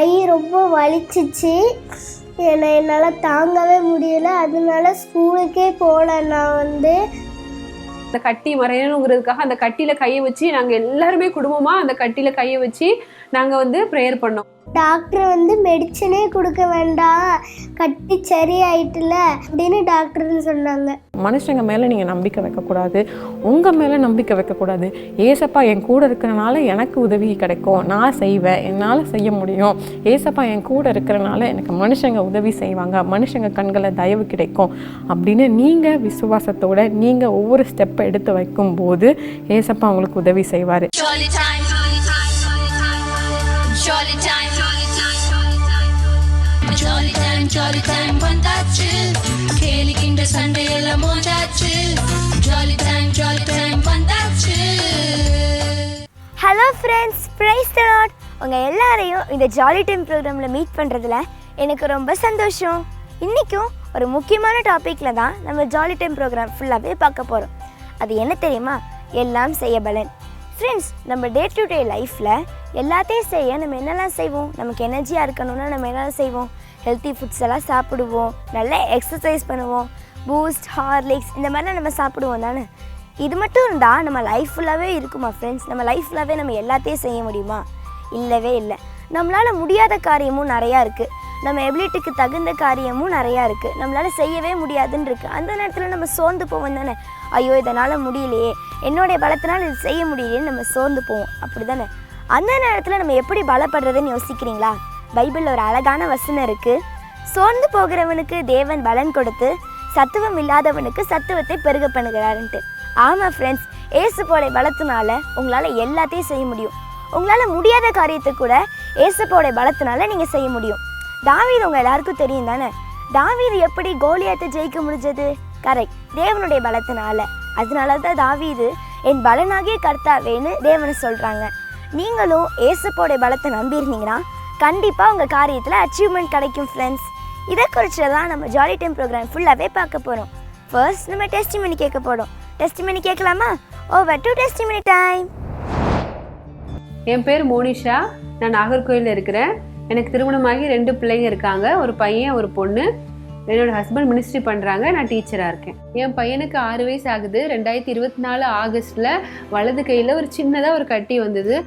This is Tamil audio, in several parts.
கை ரொம்ப வலிச்சிச்சு. என்னால் தாங்கவே முடியல. அதனால ஸ்கூலுக்கே போகல. நான் அந்த கட்டி மறையணுங்கிறதுக்காக அந்த கட்டியில கையை வச்சு நாங்கள் எல்லாருமே குடும்பமாக அந்த கட்டியில கையை வச்சு நாங்கள் ப்ரேயர் பண்ணோம். டாக்டர் மெடிசனே கொடுக்க வேண்டாம், கட்டி சரியாயிட்டுல அப்படின்னு டாக்டர்னு சொன்னாங்க. மனுஷங்க மேலே நீங்கள் நம்பிக்கை வைக்கக்கூடாது, உங்கள் மேலே நம்பிக்கை வைக்கக்கூடாது. ஏசப்பா என் கூட இருக்கிறனால எனக்கு உதவி கிடைக்கும், நான் செய்வேன், என்னால் செய்ய முடியும். ஏசப்பா என் கூட இருக்கிறனால எனக்கு மனுஷங்க உதவி செய்வாங்க, மனுஷங்க கண்களை தயவு கிடைக்கும் அப்படின்னு நீங்கள் விசுவாசத்தோட நீங்கள் ஒவ்வொரு ஸ்டெப்பை எடுத்து வைக்கும்போது ஏசப்பா உங்களுக்கு உதவி செய்வார். Jolly time வந்தாச்சு, கேலிக்கின்ற சண்டையெல்லாம் மோதாச்சு. Jolly time வந்தாச்சு. Hello friends, praise the Lord. உங்கள் எல்லாரையும் இந்த ஜாலி டைம் ப்ரோக்ராமில் மீட் பண்ணுறதுல எனக்கு ரொம்ப சந்தோஷம். இன்றைக்கும் ஒரு முக்கியமான டாப்பிக்கில் தான் நம்ம ஜாலி டைம் ப்ரோக்ராம் ஃபுல்லாகவே பார்க்க போகிறோம். அது என்ன தெரியுமா? எல்லாம் செய்ய பலன். ஃப்ரெண்ட்ஸ், நம்ம டே டு டே லைஃப்பில் எல்லாத்தையும் செய்ய நம்ம என்னெல்லாம் செய்வோம்? நமக்கு எனர்ஜியாக இருக்கணும்னா நம்ம என்னெல்லாம் செய்வோம்? ஹெல்த்தி ஃபுட்ஸ் எல்லாம் சாப்பிடுவோம், நல்லா எக்ஸசைஸ் பண்ணுவோம், பூஸ்ட், ஹார்லிக்ஸ் இந்த மாதிரிலாம் நம்ம சாப்பிடுவோம் தானே. இது மட்டும் இருந்தால் நம்ம லைஃப் ஃபுல்லாகவே இருக்குமா ஃப்ரெண்ட்ஸ்? நம்ம லைஃப் ஃபுல்லாகவே நம்ம எல்லாத்தையும் செய்ய முடியுமா? இல்லவே இல்லை. நம்மளால் முடியாத காரியமும் நிறையா இருக்குது, நம்ம எபிலிட்டிக்கு தகுந்த காரியமும் நிறையா இருக்குது, நம்மளால் செய்யவே முடியாதுன்னு இருக்குது. அந்த நேரத்தில் நம்ம சோர்ந்து போவோம் தானே. ஐயோ இதனால் முடியலையே, என்னுடைய பலத்தினால் இது செய்ய முடியலையேன்னு நம்ம சோர்ந்து போவோம், அப்படி தானே. அந்த நேரத்தில் நம்ம எப்படி பலப்படுறதுன்னு யோசிக்கிறீங்களா? பைபிளில் ஒரு அழகான வசனம் இருக்குது. சோர்ந்து போகிறவனுக்கு தேவன் பலன் கொடுத்து சத்துவம் இல்லாதவனுக்கு சத்துவத்தை பெருக பண்ணுகிறாருன்ட்டு. ஆமாம் ஃப்ரெண்ட்ஸ், ஏசப்போட பலத்தினால உங்களால் எல்லாத்தையும் செய்ய முடியும். உங்களால் முடியாத காரியத்தை கூட ஏசப்போட பலத்தினால நீங்கள் செய்ய முடியும். தாவீது உங்கள் எல்லாருக்கும் தெரியும் தானே. தாவீது எப்படி கோலியாத்தை ஜெயிக்க முடிஞ்சது? கரெக்ட், தேவனுடைய பலத்தினால. அதனால தான் தாவீது என் பலனாகிய கர்த்தாவேன்னு தேவனை சொல்கிறாங்க. நீங்களும் ஏசப்போட பலத்தை நம்பியிருந்தீங்கன்னா கண்டிப்பாக உங்கள் காரியத்தில் அச்சீவ்மெண்ட் கிடைக்கும் ஃப்ரெண்ட்ஸ். இதை குறித்து தான் நம்ம ஜாலி டைம் ப்ரோக்ராம் ஃபுல்லாகவே பார்க்க போகிறோம். ஃபர்ஸ்ட் நம்ம டெஸ்டிமனி கேட்க போகிறோம். டெஸ்டிமனி கேட்கலாமா? Over to testimony time. என் பேர் மோனிஷா, நான் நாகர்கோயிலில் இருக்கிறேன். எனக்கு திருமணமாகி 2 பிள்ளைங்க இருக்காங்க, ஒரு பையன் ஒரு பொண்ணு. என்னோட ஹஸ்பண்ட் மினிஸ்ட்ரி பண்ணுறாங்க, நான் டீச்சராக இருக்கேன். என் பையனுக்கு 6 வயசு ஆகுது. 2024 ஆகஸ்ட்டில் வலது கையில் ஒரு சின்னதாக ஒரு கட்டி வந்தது,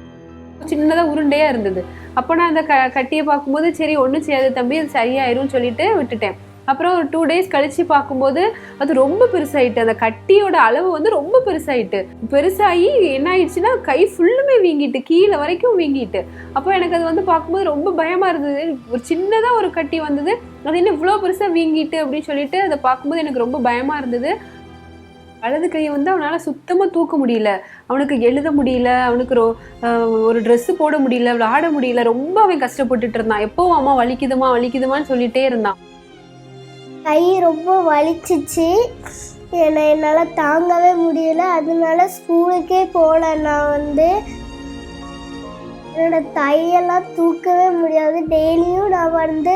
சின்னதாக உருண்டையாக இருந்தது. அப்போ நான் அந்த கட்டியை பார்க்கும்போது சரி ஒன்றும் செய்யாது தம்பி, அது சரியாயிரும் சொல்லிட்டு விட்டுட்டேன். அப்புறம் ஒரு 2 டேஸ் கழித்து பார்க்கும்போது அது ரொம்ப பெருசாகிட்டு, அந்த கட்டியோட அளவு ரொம்ப பெருசாகிட்டு, பெருசாகி என்ன ஆயிடுச்சுன்னா கை ஃபுல்லுமே வீங்கிட்டு, கீழே வரைக்கும் வீங்கிட்டு. அப்போ எனக்கு அது பார்க்கும்போது ரொம்ப பயமாக இருந்தது. ஒரு சின்னதாக ஒரு கட்டி வந்தது, அது என்ன இவ்வளோ பெருசாக வீங்கிட்டு அப்படின்னு சொல்லிட்டு அதை பார்க்கும்போது எனக்கு ரொம்ப பயமாக இருந்தது. வலது கையை அவனால் சுத்தமாக தூக்க முடியல, அவனுக்கு எழுத முடியல, அவனுக்கு ஒரு ட்ரெஸ்ஸு போட முடியல, விளையாட முடியல. ரொம்ப அவன் கஷ்டப்பட்டுட்டு இருந்தான். எப்போவும் அம்மா வலிக்குதுமான்னு சொல்லிகிட்டே இருந்தான். கை ரொம்ப வலிச்சிச்சு, என்னால் தாங்கவே முடியல. அதனால ஸ்கூலுக்கே போகல. நான் என்னோட தையெல்லாம் தூக்கவே முடியாது. டெய்லியும் நான்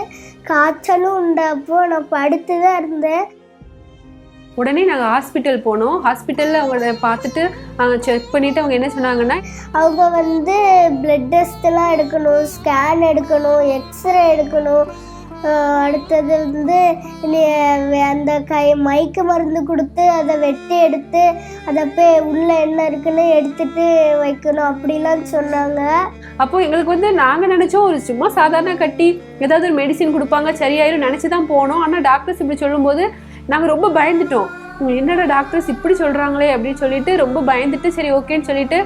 காய்ச்சலும் உண்டப்போ நான் படுத்து தான் இருந்தேன். உடனே நாங்கள் ஹாஸ்பிட்டல் போனோம். ஹாஸ்பிட்டலில் அவங்கள பார்த்துட்டு செக் பண்ணிவிட்டு அவங்க என்ன சொன்னாங்கன்னா, அவங்க பிளட் டெஸ்ட்லாம் எடுக்கணும், ஸ்கேன் எடுக்கணும், எக்ஸ்ரே எடுக்கணும். அடுத்தது அந்த மயக்க மருந்து கொடுத்து அதை வெட்டி எடுத்து அதை போய் உள்ளே என்ன இருக்குன்னு எடுத்துட்டு வைக்கணும் அப்படிலாம் சொன்னாங்க. அப்போ எங்களுக்கு நாங்கள் நினச்சோம் ஒரு சும்மா சாதாரண கட்டி, ஏதாவது ஒரு மெடிசின் கொடுப்பாங்க சரியாயிரும் நினச்சி தான் போனோம். ஆனால் டாக்டர்ஸ் இப்படி சொல்லும்போது நாங்கள் ரொம்ப பயந்துட்டோம். என்னடா டாக்டர்ஸ் இப்படி சொல்கிறாங்களே அப்படின்னு சொல்லிட்டு ரொம்ப பயந்துட்டு சரி ஓகேன்னு சொல்லிட்டு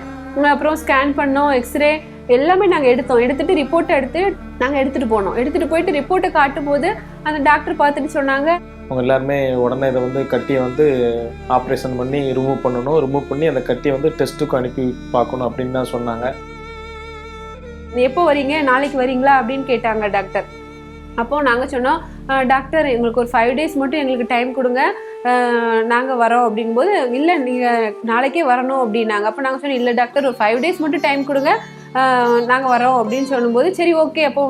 அப்புறம் ஸ்கேன் பண்ணோம், எக்ஸ்ரே எல்லாமே நாங்கள் எடுத்துட்டு ரிப்போர்ட்டை நாங்கள் எடுத்துகிட்டு போனோம். எடுத்துகிட்டு போயிட்டு ரிப்போர்ட்டை காட்டும் போது அந்த டாக்டர் பார்த்துட்டு சொன்னாங்க, அவங்க எல்லாருமே உடனே இதை கட்டியை ஆப்ரேஷன் பண்ணி ரிமூவ் பண்ணணும், ரிமூவ் பண்ணி அந்த கட்டியை டெஸ்ட்டுக்கு அனுப்பி பார்க்கணும் அப்படின்னு தான் சொன்னாங்க. எப்போ வரீங்க, நாளைக்கு வரீங்களா அப்படின்னு கேட்டாங்க டாக்டர். அப்போது நாங்கள் சொன்னோம், டாக்டர் எங்களுக்கு ஒரு 5 டேஸ் மட்டும் எங்களுக்கு டைம் கொடுங்க, நாங்கள் வரோம் அப்படிங்கும்போது இல்லை நீங்கள் நாளைக்கே வரணும் அப்படின்னாங்க. அப்போ நாங்கள் சொன்னோம் இல்லை டாக்டர் ஒரு 5 டேஸ் மட்டும் டைம் கொடுங்க, நாங்கள் வரோம் அப்படின்னு சொல்லும்போது சரி ஓகே அப்போ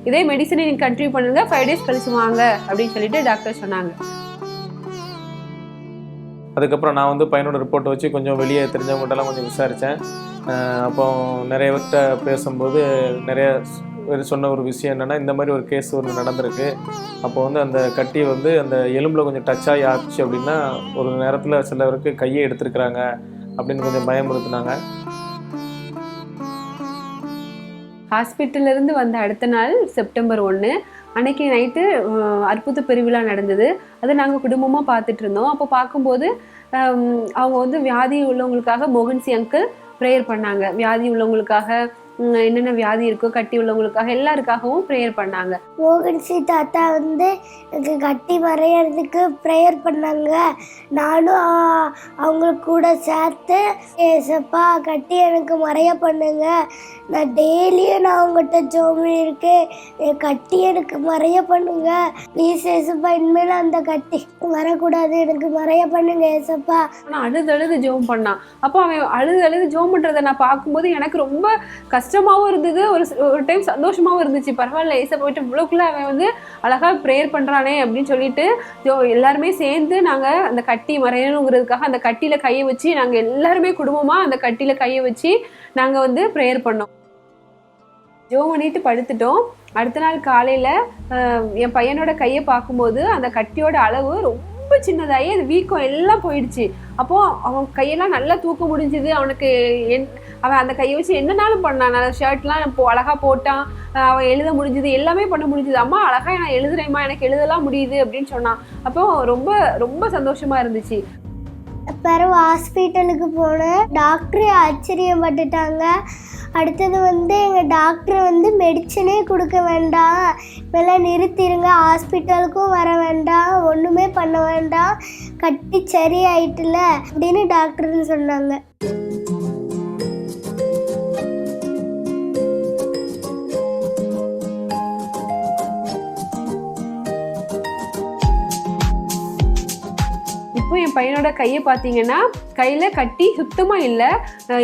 இதே மெடிசனை நீங்கள் கண்டினியூ பண்ணுங்க, 5 டேஸ் கழிச்சு வாங்க அப்படின்னு சொல்லிட்டு டாக்டர் சொன்னாங்க. அதுக்கப்புறம் நான் பையனோட ரிப்போர்ட்டை வச்சு கொஞ்சம் வெளியே தெரிஞ்சவங்ககிட்டலாம் கொஞ்சம் விசாரித்தேன். அப்போ நிறைய பேர்கிட்ட பேசும்போது நிறைய சொன்ன ஒரு விஷயம் என்னென்னா, இந்த மாதிரி ஒரு கேஸ் ஒன்று நடந்திருக்கு. அப்போ வந்து அந்த கட்டி வந்து அந்த எலும்பில் கொஞ்சம் டச் ஆகி ஆச்சு அப்படின்னா ஒரு நேரத்தில் சிலருக்கு கையை எடுத்துருக்குறாங்க அப்படின்னு கொஞ்சம் பயமுறுத்துனாங்க. ஹாஸ்பிட்டல்லேருந்து வந்த அடுத்த நாள் செப்டம்பர் 1 அன்னைக்கு நைட்டு அற்புத பெருவிழா நடந்தது. அதை நாங்கள் குடும்பமாக பார்த்துட்டு இருந்தோம். அப்போ பார்க்கும்போது அவங்க வந்து வியாதி உள்ளவங்களுக்காக மோகன்சி அங்கிள் ப்ரேயர் பண்ணாங்க. வியாதி உள்ளவங்களுக்காக, என்னென்ன வியாதி இருக்கோ கட்டி உள்ளவங்களுக்காக எல்லாருக்காகவும் ப்ரேயர் பண்ணாங்க. மோகன்சி தாத்தா வந்து எனக்கு கட்டி மறையிறதுக்கு ப்ரேயர் பண்ணாங்க. நானும் அவங்களுக்கு கூட சேர்த்து, ஏசப்பா கட்டி எனக்கு மறைய பண்ணுங்க, நான் டெய்லியும் நான் அவங்ககிட்ட ஜோமி இருக்கேன், என் கட்டி எனக்கு மறைய பண்ணுங்க ப்ளீஸ் ஏசப்பா, இனிமேல் அந்த கட்டி வரக்கூடாது, எனக்கு மறைய பண்ணுங்க ஏசப்பா. ஆனால் அழுது ஜோம் பண்ணான். அப்போ அவன் அழுது ஜோம் பண்ணுறதை நான் பார்க்கும்போது எனக்கு ரொம்ப கஷ்டமாகவும் இருந்தது, ஒரு டைம் சந்தோஷமாகவும் இருந்துச்சு. பரவாயில்ல, ஏசப்பா போயிட்டு இவ்வளோக்குள்ள அவன் வந்து அழகாக ப்ரேயர் பண்ணுறானே அப்படின்னு சொல்லிட்டு எல்லாருமே சேர்ந்து நாங்கள் அந்த கட்டி மறையணுங்கிறதுக்காக அந்த கட்டியில் கையை வச்சு நாங்கள் எல்லாருமே குடும்பமாக அந்த கட்டியில் கையை வச்சு நாங்கள் வந்து ப்ரேயர் பண்ணோம். ஜோம் பண்ணிட்டு படுத்துட்டோம். அடுத்த நாள் காலையில் என் பையனோட கையை பார்க்கும்போது அந்த கட்டியோட அளவு ரொம்ப சின்னதாகி அது வீக்கம் எல்லாம் போயிடுச்சு. அப்போது அவன் கையெல்லாம் நல்லா தூக்க முடிஞ்சுது. அவனுக்கு அவன் அந்த கையை வச்சு என்னன்னாலும் பண்ணான். நான் ஷர்ட்லாம் இப்போ அழகாக போட்டான், அவன் எழுத முடிஞ்சுது, எல்லாமே பண்ண முடிஞ்சுது. அம்மா அழகாக நான் எழுதுறேம்மா, எனக்கு எழுதலாம் முடியுது அப்படின்னு சொன்னான். அப்போ ரொம்ப ரொம்ப சந்தோஷமாக இருந்துச்சு. பிறகு ஹாஸ்பிட்டலுக்கு போனேன். டாக்டரே ஆச்சரியப்பட்டுட்டாங்க. அடுத்தது வந்து எங்கள் டாக்டர் வந்து மெடிசனே கொடுக்க வேண்டாம், இப்போல்லாம் நிறுத்திடுங்க, ஹாஸ்பிட்டலுக்கும் வர வேண்டாம், ஒன்றுமே பண்ண வேண்டாம், கட்டி சரி ஆயிட்டுல அப்படின்னு டாக்டர்னு சொன்னாங்க. இப்போ என் பையனோட கையை பார்த்தீங்கன்னா கையில் கட்டி சுத்தமாக இல்லை.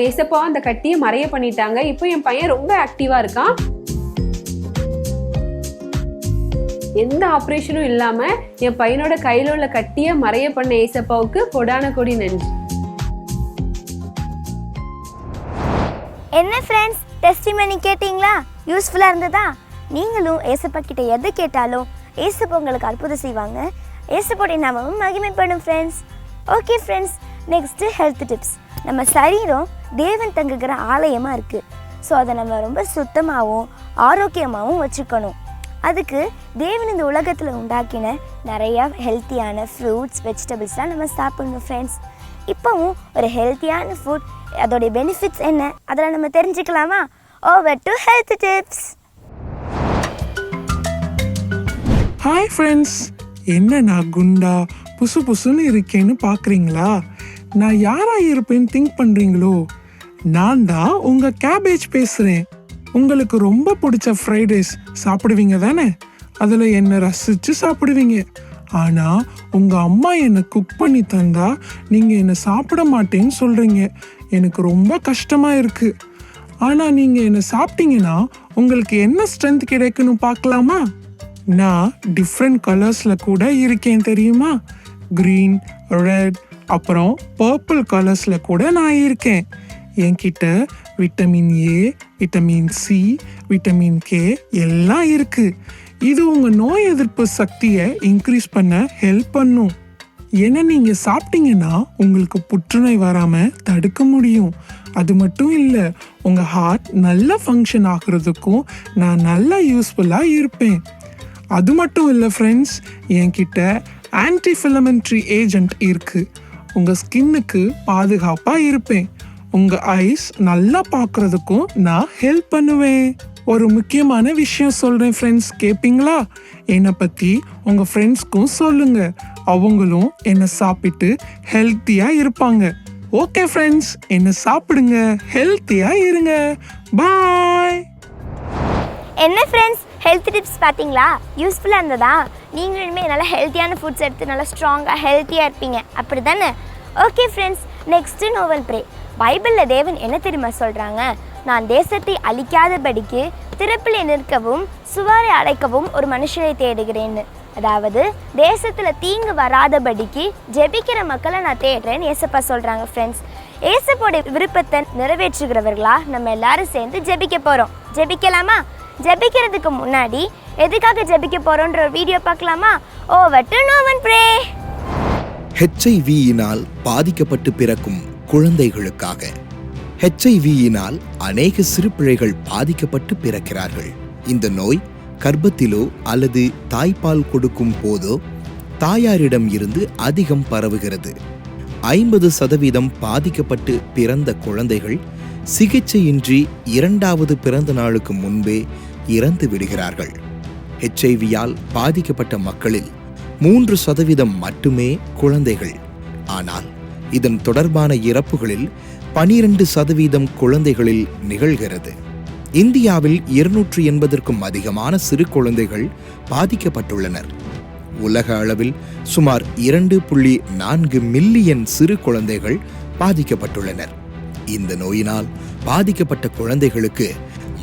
ஏசப்பா அந்த கட்டியை மறைய பண்ணிட்டாங்க. இப்போ என் பையன் ரொம்ப ஆக்டிவாக இருக்கான். எந்த ஆப்ரேஷனும் இல்லாமல் என் பையனோட கையில் உள்ள கட்டியை மறைய பண்ண ஏசப்பாவுக்கு கொடான கொடி நன்றி. என்ன ஃப்ரெண்ட்ஸ், டெஸ்டிமனி கேட்டிங்களா? யூஸ்ஃபுல்லாக இருந்ததா? நீங்களும் ஏசப்பா கிட்ட எது கேட்டாலும் ஏசப்பா உங்களுக்கு அற்புதம் செய்வாங்க. ஏசப்போடைய நாமமும் மகிமைப்படும் friends. Okay friends, next health tips. நம்ம சரீரம் தேவன் தங்குகிற ஆலயமாக இருக்குது. ஸோ அதை நம்ம ரொம்ப சுத்தமாகவும் ஆரோக்கியமாகவும் வச்சுக்கணும். அதுக்கு தேவன் இந்த உலகத்தில் உண்டாக்கின நிறையா ஹெல்த்தியான ஃப்ரூட்ஸ், வெஜிடபிள்ஸ்லாம் நம்ம சாப்பிடணும் ஃப்ரெண்ட்ஸ். இப்போவும் ஒரு ஹெல்த்தியான ஃபுட், அதோடைய பெனிஃபிட்ஸ் என்ன, அதெல்லாம் நம்ம தெரிஞ்சுக்கலாமா? Over to health tips. Hi friends, என்ன நான் குண்டா புசுன்னு இருக்கேன்னு பார்க்குறீங்களா? நான் யாராக இருப்பேன்னு திங்க் பண்ணுறீங்களோ? நான் தான் உங்கள் கேபேஜ் பேசுகிறேன். உங்களுக்கு ரொம்ப பிடிச்ச ஃப்ரைட் ரைஸ் சாப்பிடுவீங்க தானே? அதில் என்னை ரசித்து சாப்பிடுவீங்க. ஆனால் உங்கள் அம்மா என்னை குக் பண்ணி தந்தா நீங்கள் என்னை சாப்பிட மாட்டேன்னு சொல்கிறீங்க. எனக்கு ரொம்ப கஷ்டமாக இருக்குது. ஆனால் நீங்கள் என்னை சாப்பிட்டீங்கன்னா உங்களுக்கு என்ன ஸ்ட்ரென்த் கிடைக்குன்னு பார்க்கலாமா? நான் டிஃப்ரெண்ட் கலர்ஸில் கூட இருக்கேன் தெரியுமா? க்ரீன், ரெட், அப்புறம் பர்பிள் கலர்ஸில் கூட நான் இருக்கேன். என்கிட்ட vitamin A, vitamin C, vitamin K எல்லாம் இருக்குது. இது உங்கள் நோய் எதிர்ப்பு சக்தியை இன்க்ரீஸ் பண்ண ஹெல்ப் பண்ணும். ஏன்னா நீங்கள் சாப்பிட்டீங்கன்னா உங்களுக்கு புற்றுநோய் வராமல் தடுக்க முடியும். அது மட்டும் இல்லை, உங்கள் ஹார்ட் நல்லா ஃபங்க்ஷன் ஆகுறதுக்கும் நான் நல்லா யூஸ்ஃபுல்லாக இருப்பேன். அது மட்டும் இல்லை ஃப்ரெண்ட்ஸ், என்கிட்ட ஆன்டிஃபிலமெண்ட்ரி ஏஜென்ட் இருக்குது. உங்கள் ஸ்கின்னுக்கு பாதுகாப்பாக இருப்பேன். உங்கள் ஐஸ் நல்லா பார்க்குறதுக்கும் நான் ஹெல்ப் பண்ணுவேன். ஒரு முக்கியமான விஷயம் சொல்கிறேன் ஃப்ரெண்ட்ஸ், கேட்பீங்களா? என்னை பற்றி உங்கள் ஃப்ரெண்ட்ஸ்க்கும் சொல்லுங்கள். அவங்களும் என்னை சாப்பிட்டு ஹெல்த்தியாக இருப்பாங்க. ஓகே ஃப்ரெண்ட்ஸ், என்னை சாப்பிடுங்க, ஹெல்த்தியாக இருங்க. பாய். என்ன ஃப்ரெண்ட்ஸ், ஹெல்த் டிப்ஸ் பார்த்தீங்களா? யூஸ்ஃபுல்லாக இருந்ததா? நீங்களுமே நல்லா ஹெல்த்தியான ஃபுட்ஸ் எடுத்து நல்லா ஸ்ட்ராங்காக ஹெல்த்தியாக இருப்பீங்க, அப்படி தானே? Okay friends, next novel pray. பைபிளில் தேவன் என்ன தெரியுமா சொல்கிறாங்க? நான் தேசத்தை அழிக்காதபடிக்கு திறப்பில் நிற்கவும் சுவரை அடைக்கவும் ஒரு மனுஷனை தேடுகிறேன்னு. அதாவது தேசத்தில் தீங்கு வராதபடிக்கு ஜெபிக்கிற மக்களை நான் தேடுறேன்னு ஏசப்பா சொல்கிறாங்க ஃப்ரெண்ட்ஸ். ஏசப்போடைய விருப்பத்தை நிறைவேற்றுகிறவர்களா நம்ம எல்லாரும் சேர்ந்து ஜெபிக்க போகிறோம். ஜெபிக்கலாமா? ஜெபிக்கிறதுக்கு முன்னாடி எதுக்காக ஜெபிக்க போகிறோன்ற ஒரு வீடியோ பார்க்கலாமா? Over to novena pray. HIV-யினால் பாதிக்கப்பட்டு பிறக்கும் குழந்தைகளுக்காக. HIV-யினால் அநேக சிறு பிள்ளைகள் பாதிக்கப்பட்டு பிறக்கிறார்கள். இந்த நோய் கர்ப்பத்திலோ அல்லது தாய்ப்பால் கொடுக்கும் போதோ தாயாரிடம் இருந்து அதிகம் பரவுகிறது. 50% பாதிக்கப்பட்டு பிறந்த குழந்தைகள் சிகிச்சையின்றி 2வது பிறந்த நாளுக்கு முன்பே இறந்து விடுகிறார்கள். HIV-யால் பாதிக்கப்பட்ட மக்களில் 3% மட்டுமே குழந்தைகள். ஆனால் இதன் தொடர்பான இறப்புகளில் 12% குழந்தைகளில் நிகழ்கிறது. இந்தியாவில் 280க்கும் அதிகமான சிறு குழந்தைகள் பாதிக்கப்பட்டுள்ளனர். உலக அளவில் சுமார் 2.4 மில்லியன் சிறு குழந்தைகள் பாதிக்கப்பட்டுள்ளனர். இந்த நோயினால் பாதிக்கப்பட்ட குழந்தைகளுக்கு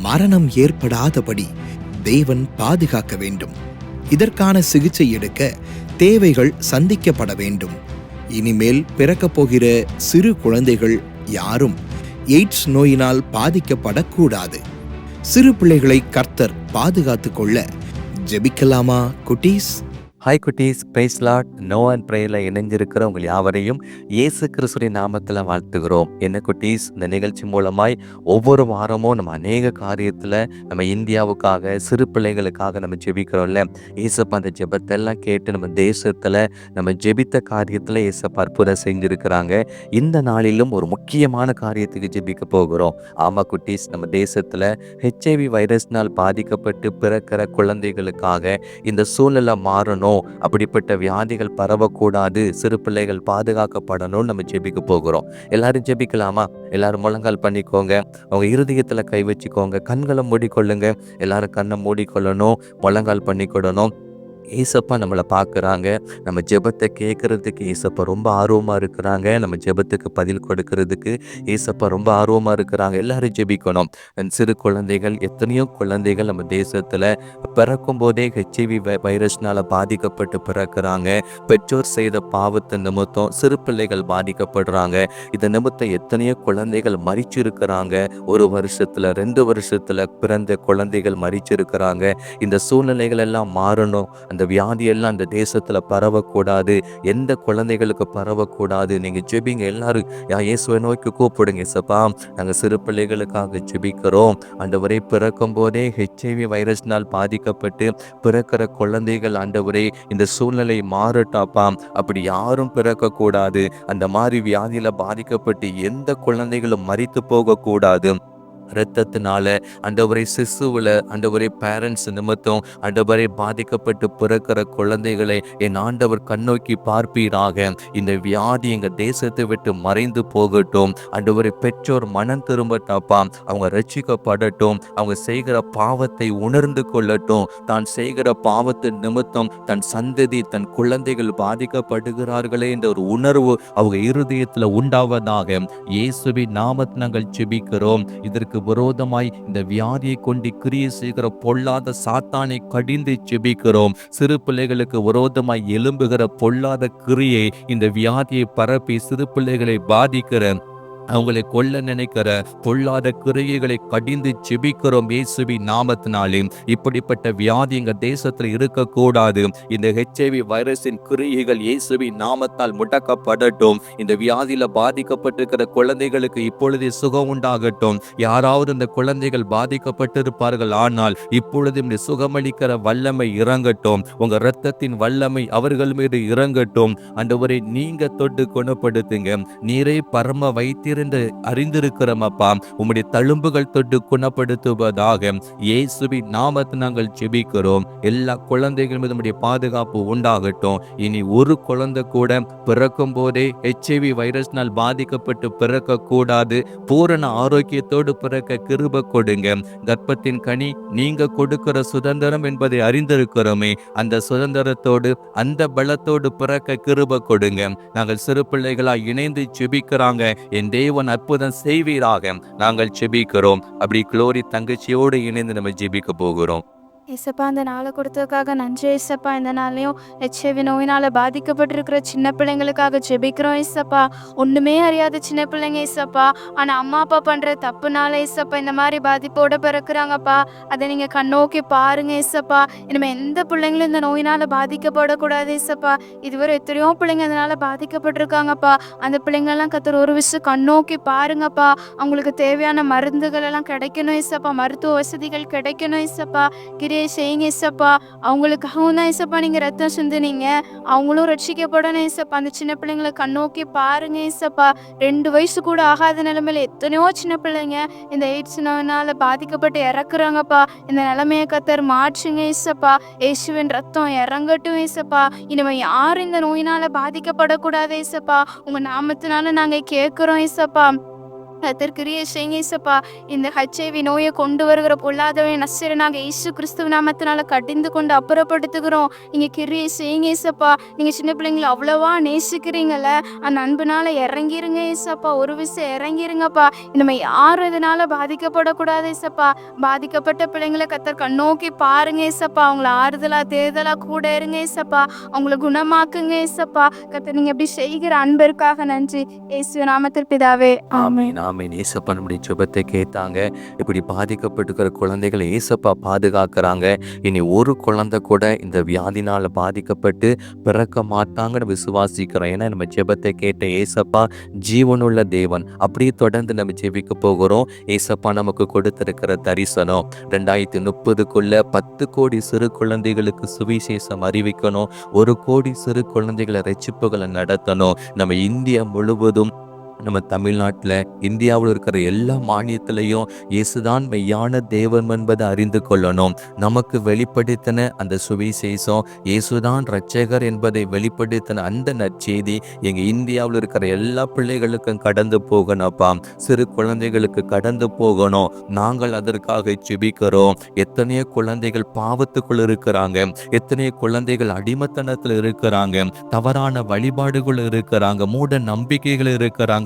மரணம் ஏற்படாதபடி தேவன் பாதுகாக்க வேண்டும். இதற்கான சிகிச்சை எடுக்க தேவைகள் சந்திக்கப்பட வேண்டும். இனிமேல் பிறக்கப் போகிற சிறு குழந்தைகள் யாரும் எய்ட்ஸ் நோயினால் பாதிக்கப்படக்கூடாது. சிறு பிள்ளைகளை கர்த்தர் பாதுகாத்து கொள்ள ஜெபிக்கலாமா குட்டீஸ்? ஹாய் குட்டீஸ், பிரைஸ் லார்ட். நோவன் பிரேயரில் இணைஞ்சிருக்கிற உங்கள் யாவரையும் இயேசு கிறிஸ்துவின் நாமத்தில் வாழ்த்துகிறோம். என்ன குட்டீஸ், இந்த நிகழ்ச்சி மூலமாய் ஒவ்வொரு வாரமும் நம்ம அநேக காரியத்தில் நம்ம இந்தியாவுக்காக சிறு பிள்ளைகளுக்காக நம்ம ஜெபிக்கிறோம்ல. ஏசப்பா அந்த ஜெபத்தெல்லாம் கேட்டு நம்ம தேசத்தில் நம்ம ஜெபித்த காரியத்தில் ஏசப்பா அற்புதம் செஞ்சுருக்கிறாங்க. இந்த நாளிலும் ஒரு முக்கியமான காரியத்துக்கு ஜெபிக்க போகிறோம். ஆமாம் குட்டீஸ், நம்ம தேசத்தில் HIV வைரஸ்னால் பாதிக்கப்பட்டு பிறக்கிற குழந்தைகளுக்காக இந்த சூழ்நிலை மாறணும், அப்படிப்பட்ட வியாதிகள் பரவக்கூடாது, சிறு பிள்ளைகள் பாதுகாக்கப்படணும், நம்ம ஜெபிக்க போகிறோம். எல்லாரும் ஜெபிக்கலாமா? எல்லாரும் முழங்கால் பண்ணிக்கோங்க, அவங்க இருதயத்துல கை வச்சுக்கோங்க, கண்களை மூடிக்கொள்ளுங்க. எல்லாரும் கண்ணை மூடிக்கொள்ளணும், முழங்கால் பண்ணிக்கொள்ளணும். ஏசப்பா நம்மளை பார்க்குறாங்க. நம்ம ஜெபத்தை கேட்கறதுக்கு ஏசப்பா ரொம்ப ஆர்வமாக இருக்கிறாங்க. நம்ம ஜெபத்துக்கு பதில் கொடுக்கறதுக்கு ஏசப்பா ரொம்ப ஆர்வமாக இருக்கிறாங்க. எல்லாரும் ஜெபிக்கணும். சிறு குழந்தைகள், எத்தனையோ குழந்தைகள் நம்ம தேசத்தில் பிறக்கும் போதே HIV வைரஸ்னால் பாதிக்கப்பட்டு பிறக்கிறாங்க. பெற்றோர் செய்த பாவத்தை நிமித்தம் சிறு பிள்ளைகள் பாதிக்கப்படுறாங்க. இந்த நிமித்தம் எத்தனையோ குழந்தைகள் மரிச்சிருக்கிறாங்க. 1 வருஷத்தில் 2 வருஷத்தில் பிறந்த குழந்தைகள் மரிச்சிருக்கிறாங்க. இந்த சூழ்நிலைகள் எல்லாம் மாறணும். அந்த வியாதியெல்லாம் அந்த தேசத்தில் பரவக்கூடாது, எந்த குழந்தைகளுக்கு பரவக்கூடாது. நீங்கள் ஜெபிங்க. எல்லாரும் இயேசுவை நோக்கி கூப்பிடுங்க. ஏசப்பா, நாங்கள் சிறு பிள்ளைகளுக்காக ஜெபிக்கிறோம். ஆண்டவரே, பிறக்கும் போதே HIV வைரஸ்னால் பாதிக்கப்பட்டு பிறக்கிற குழந்தைகள் ஆண்டவரே இந்த சூழ்நிலை மாறட்டாப்பா. அப்படி யாரும் பிறக்கக்கூடாது. அந்த மாதிரி வியாதியில் பாதிக்கப்பட்டு எந்த குழந்தைகளும் மரித்து போகக்கூடாது. இரத்தத்தினால ஆண்டவரே சிசுவில் ஆண்டவரே பேரண்ட்ஸ் நிமித்தம் ஆண்டவரே பாதிக்கப்பட்டு பிறக்கிற குழந்தைகளை என் ஆண்டவர் கண்ணோக்கி பார்ப்பீராக. இந்த வியாதி எங்கள் தேசத்தை விட்டு மறைந்து போகட்டும். ஆண்டவரே, பெற்றோர் மனம் திரும்பட்டாப்பா, அவங்க ரட்சிக்கப்படட்டும். அவங்க செய்கிற பாவத்தை உணர்ந்து கொள்ளட்டும். தான் செய்கிற பாவத்தின் நிமித்தம் தன் சந்ததி, தன் குழந்தைகள் பாதிக்கப்படுகிறார்களே என்ற ஒரு உணர்வு அவங்க இருதயத்தில் உண்டாவதாக இயேசுவின் நாமத்தில் நாங்கள் ஜெபிக்கிறோம். இதற்கு விரோதமாய் இந்த வியாதியை கொண்டு கிரியை செய்கிற பொல்லாத சாத்தானை கடிந்து ஜெபிக்கிறோம். சிறு பிள்ளைகளுக்கு விரோதமாய் எழும்புகிற பொல்லாத கிரியை, இந்த வியாதியை பரப்பி சிறு பிள்ளைகளை பாதிக்கிற, அவங்களை கொல்ல நினைக்கிற பொல்லாத கிரியைகளை கடிந்து ஜெபிக்கிறோம் இயேசுவின் நாமத்தினாலே. இப்படிப்பட்ட வியாதி எங்க தேசத்தில் இருக்கக்கூடாது. இந்த HIV வைரஸின் கிரியைகள் இயேசுவின் நாமத்தால் முடக்கப்படட்டும். இந்த வியாதியில பாதிக்கப்பட்டிருக்கிற குழந்தைகளுக்கு இப்பொழுதே சுகம் உண்டாகட்டும். யாராவது இந்த குழந்தைகள் பாதிக்கப்பட்டிருப்பார்கள், ஆனால் இப்பொழுது இந்த சுகமளிக்கிற வல்லமை இறங்கட்டும். உங்க இரத்தத்தின் வல்லமை அவர்கள் மீது இறங்கட்டும். ஆண்டவரே, நீங்க தொட்டு குணப்படுத்துங்க. நீரே பரம வைத்தியர் என்று அறிந்திருக்கிறோம் அப்பா. உம்முடைய தழும்புகள் தொட்டு குணப்படுத்துவதாக இயேசுவின் நாமத்தில் நாங்கள் ஜெபிக்கிறோம். எல்லா குழந்தைகள் மீது உம்முடைய பாதுகாப்பு உண்டாகட்டும். இனி ஒரு குழந்தை கூட பிறக்கும் போதே HIV வைரஸ்னால் பாதிக்கப்பட்டு பிறக்க கூடாது. பூரண ஆரோக்கியத்தோடு பிறக்க கிருபை கொடுங்க. கர்ப்பத்தின் கனி நீங்க கொடுக்கிற சுதந்திரம் என்பதை அறிந்திருக்கிறோமே. அந்த சுதந்திரத்தோடு அந்த பலத்தோடு பிறக்க கிருபை கொடுங்க. நாங்கள் சிறு பிள்ளைகளாய் இணைந்து ஜெபிக்கிறாங்க. என் தேவன் அற்புதம் செய்வீராக நாங்கள் ஜெபிக்கிறோம். அப்படி குளோரி தங்கச்சியோடு இணைந்து நம்ம ஜெபிக்க போகிறோம். ஏசப்பா அந்த நாளை கொடுத்ததுக்காக நன்றி ஏசப்பா. இந்த நாளையும் HIV நோயினால் பாதிக்கப்பட்டிருக்கிற சின்ன பிள்ளைங்களுக்காக ஜெபிக்கிறோம் ஏசப்பா. ஒன்றுமே அறியாத சின்ன பிள்ளைங்க ஏசப்பா, ஆனால் அம்மா அப்பா பண்ணுற தப்புனால ஏசப்பா இந்த மாதிரி பாதிப்போடு பிறக்கிறாங்கப்பா. அதை நீங்கள் கண்ணோக்கி பாருங்க ஏசப்பா. இனிமேல் எந்த பிள்ளைங்களும் இந்த நோயினால் பாதிக்கப்படக்கூடாது ஏசப்பா. இதுவரை எத்தனையோ பிள்ளைங்க அதனால் பாதிக்கப்பட்டிருக்காங்கப்பா. அந்த பிள்ளைங்களெல்லாம் கர்த்தர் ஒரு விஷயம் கண்ணோக்கி பாருங்கப்பா. அவங்களுக்கு தேவையான மருந்துகள் எல்லாம் கிடைக்கணும் ஏசப்பா, மருத்துவ வசதிகள் கிடைக்கணும் ஏசப்பா. கிரியை செய்யுங்க ஏசப்பா. அவங்களுக்காகவும் தான் ஏசப்பா நீங்கள் ரத்தம் சிந்துனீங்க, அவங்களும் ரட்சிக்கப்படணும் ஏசப்பா. அந்த சின்ன பிள்ளைங்களை கண்ணோக்கி பாருங்க ஏசப்பா. 2 வயசு கூட ஆகாத நிலைமையில எத்தனையோ சின்ன பிள்ளைங்க இந்த எய்ட்ஸ் நோயினால் பாதிக்கப்பட்டு இறக்குறாங்கப்பா. இந்த நிலைமையை கர்த்தர் மாற்றுங்க ஏசப்பா. இயேசுவின் ரத்தம் இறங்கட்டும் ஏசப்பா. இனிமேல் யாரும் இந்த நோயினால் பாதிக்கப்படக்கூடாது ஏசப்பா. உங்கள் நாமத்தினால நாங்கள் கேட்குறோம் ஏசப்பா. கர்த்தர்கிரியை செய்யுங்க ஏசப்பா. இந்த HIV நோயை கொண்டு வருகிற பொல்லாதவை நசரேயனாகிய இயேசு கிறிஸ்துவ நாமத்தினால கடிந்து கொண்டு அப்புறப்படுத்துகிறோம். நீங்கள் கிரியை செய்யுங்க ஏசப்பா. நீங்கள் சின்ன பிள்ளைங்களை அவ்வளவா நேசிக்கிறீங்கள, அந்த அன்புனால இறங்கிருங்க ஏசப்பா. ஒரு விஷயம் இறங்கிருங்கப்பா. இனிமேல் யாரும் இதனால பாதிக்கப்படக்கூடாது ஏசப்பா. பாதிக்கப்பட்ட பிள்ளைங்களை கர்த்தர் கண்ணோக்கி பாருங்க ஏசப்பா. அவங்கள ஆறுதலா தேர்தலா கூட இருங்க ஏசப்பா. அவங்கள குணமாக்குங்க ஏசப்பா. கர்த்தர் நீங்கள் எப்படி செய்கிற அன்பிற்காக நன்றி. இயேசு நாமத்தில் பிதாவே, ஆமென். ஆமென். ஏசப்பா நம்முடைய ஜெபத்தை கேட்டாங்க. இப்படி பாதிக்கப்பட்டிருக்கிற குழந்தைகளை ஏசப்பா பாதுகாக்கிறாங்க. இனி ஒரு குழந்தை கூட இந்த வியாதினால் பாதிக்கப்பட்டு பிறக்க மாட்டாங்கன்னு விசுவாசிக்கிறோம். ஏன்னா நம்ம ஜெபத்தை கேட்ட ஏசப்பா ஜீவனுள்ள தேவன். அப்படியே தொடர்ந்து நம்ம ஜெபிக்க போகிறோம். ஏசப்பா நமக்கு கொடுத்திருக்கிற தரிசனம் 2030க்குள்ள 10 கோடி சிறு குழந்தைகளுக்கு சுவிசேஷம் அறிவிக்கணும். 1 கோடி சிறு குழந்தைகளை ரட்சிப்புகளை நடத்தணும். நம்ம இந்தியா முழுவதும், நம்ம தமிழ்நாட்டில், இந்தியாவில் இருக்கிற எல்லா மாநிலத்திலையும் இயேசுதான் மெய்யான தேவன் என்பதை அறிந்து கொள்ளணும். நமக்கு வெளிப்படுத்தின அந்த சுவிசேஷம், இயேசுதான் இரட்சகர் என்பதை வெளிப்படுத்தின அந்த நற்செய்தி எங்கள் இந்தியாவில் இருக்கிற எல்லா பிள்ளைகளுக்கும் கடந்து போகணும்ப்பா. சிறு குழந்தைகளுக்கு கடந்து போகணும். நாங்கள் அதற்காக ஜெபிக்கிறோம். எத்தனையோ குழந்தைகள் பாவத்துக்குள் இருக்கிறாங்க, எத்தனையோ குழந்தைகள் அடிமத்தனத்தில் இருக்கிறாங்க, தவறான வழிபாடுகள் இருக்கிறாங்க, மூட நம்பிக்கைகள் இருக்கிறாங்க,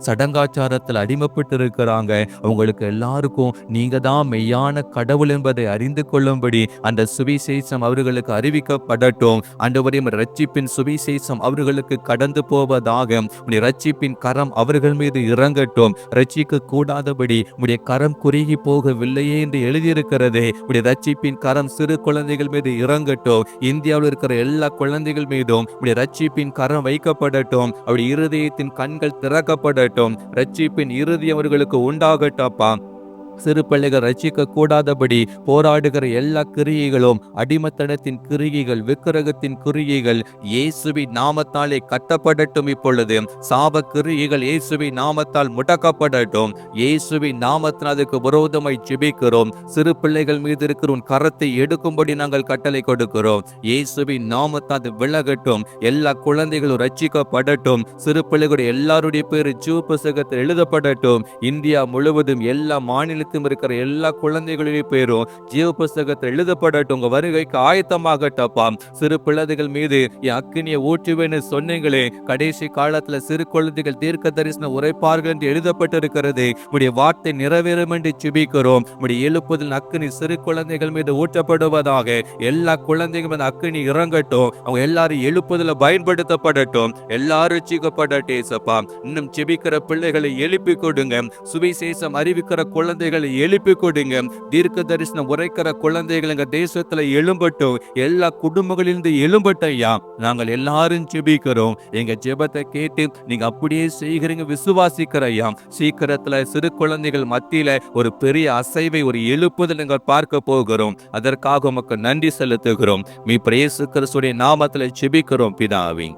சடங்காச்சாரத்தில் அடிமைப்பட்டு இருக்கிறாங்க. உங்களுக்கு எல்லாருக்கும் நீங்க தான் மெய்யான கடவுள் என்பதை அறிந்து கொள்ளும்படி அந்த சுவிசேஷம் அவர்களுக்கு அறிவிக்கப்படட்டும். ஆண்டவரே, ரட்சிப்பின் சுவிசேஷம் அவர்களுக்கு கடந்து போவதாக ரட்சிப்பின் கரம் அவர்கள் மீது இறங்கட்டும். ரட்சிக்க கூடாதபடி உடைய கரம் குறுகி போகவில்லையே என்று எழுதியிருக்கிறதே. உடைய ரட்சிப்பின் கரம் சிறு குழந்தைகள் மீது இறங்கட்டும். இந்தியாவில் இருக்கிற எல்லா குழந்தைகள் மீதும் உடைய ரட்சிப்பின் கரம் வைக்கப்படட்டும். அவருடைய இருதயத்தின் கண்கள் திறக்கப்படட்டும். ரட்சிப்பின் இறுதி அவர்களுக்கு உண்டாகட்டப்பா. சிறு பிள்ளைகள் ரட்சிக்க கூடாதபடி போராடுகிற எல்லா கிரியைகளும், அடிமத்தனத்தின் கிரியைகள், விக்கிரகத்தின் கிரியைகள் இயேசுவின் நாமத்தாலே கட்டப்படட்டும். இப்பொழுது சாப கிரியைகள் இயேசுவின் நாமத்தால் முடக்கப்படட்டும். இயேசுவின் நாமத்தில் அதுக்கு விரோதமாய் ஜெபிக்கிறோம். சிறு பிள்ளைகள் மீது இருக்கிற உன் கரத்தை எடுக்கும்படி நாங்கள் கட்டளை கொடுக்கிறோம். இயேசுவின் நாமத்தால் அது விலகட்டும். எல்லா குழந்தைகளும் ரட்சிக்கப்படட்டும். சிறு பிள்ளைகளுடைய எல்லாருடைய பேரு ஜீவ புத்தகத்தில் எழுதப்படட்டும். இந்தியா முழுவதும் எல்லா மாநில இருக்கிற எல்லா குழந்தைகளுடைய பேரும் ஜீவ புத்தகத்தில் எழுதப்படட்டும். உங்க வருகைக்கு ஆயத்தமாகட்டப்பா. சிறு பிள்ளைகள் மீது என் அக்கினியை ஊற்றுவேன்னு சொன்னீங்களே. கடைசி காலத்துல சிறு குழந்தைகள் தீர்க்க தரிசனம் உரைப்பார்கள் என்று எழுதப்பட்டிருக்கிறது. உடைய வார்த்தை நிறைவேறும் என்று ஜெபிக்கிறோம். உடைய எழுப்புதல் அக்கினி சிறு குழந்தைகள் மீது ஊற்றப்படுவதாக. எல்லா குழந்தைகள் மீது அக்கினி இறங்கட்டும். அவங்க எல்லாரும் எழுப்புதல பயன்படுத்தப்படட்டும். எல்லாரும் ரட்சிக்கப்படட்டேசப்பா. இன்னும் ஜெபிக்கிற பிள்ளைகளை எழுப்பி கொடுங்க. சுவிசேஷம் அறிவிக்கிற குழந்தைகளை எழுப்பி கொடுங்க. தீர்க்க தரிசனம் உரைக்கிற குழந்தைகள் எங்க தேசத்துல எழும்பட்டும். எல்லா குடும்பங்களிலிருந்து எழும்பட்டையா. நாங்கள் எல்லாரும் ஜெபிக்கிறோம். எங்க ஜெபத்தை கேட்டு நீங்க அப்படியே செய்கிறீங்க விசுவாசிக்கிறையா. சீக்கிரத்துல சிறு குழந்தைகள் மத்தியில ஒரு பெரிய அசைவை, ஒரு எழுப்புதல் நாங்கள் பார்க்க போகிறோம். அதற்காக உமக்கு நன்றி செலுத்துகிறோம். இயேசு கிறிஸ்துவின் நாமத்துல ஜெபிக்கிறோம் பிதாவே,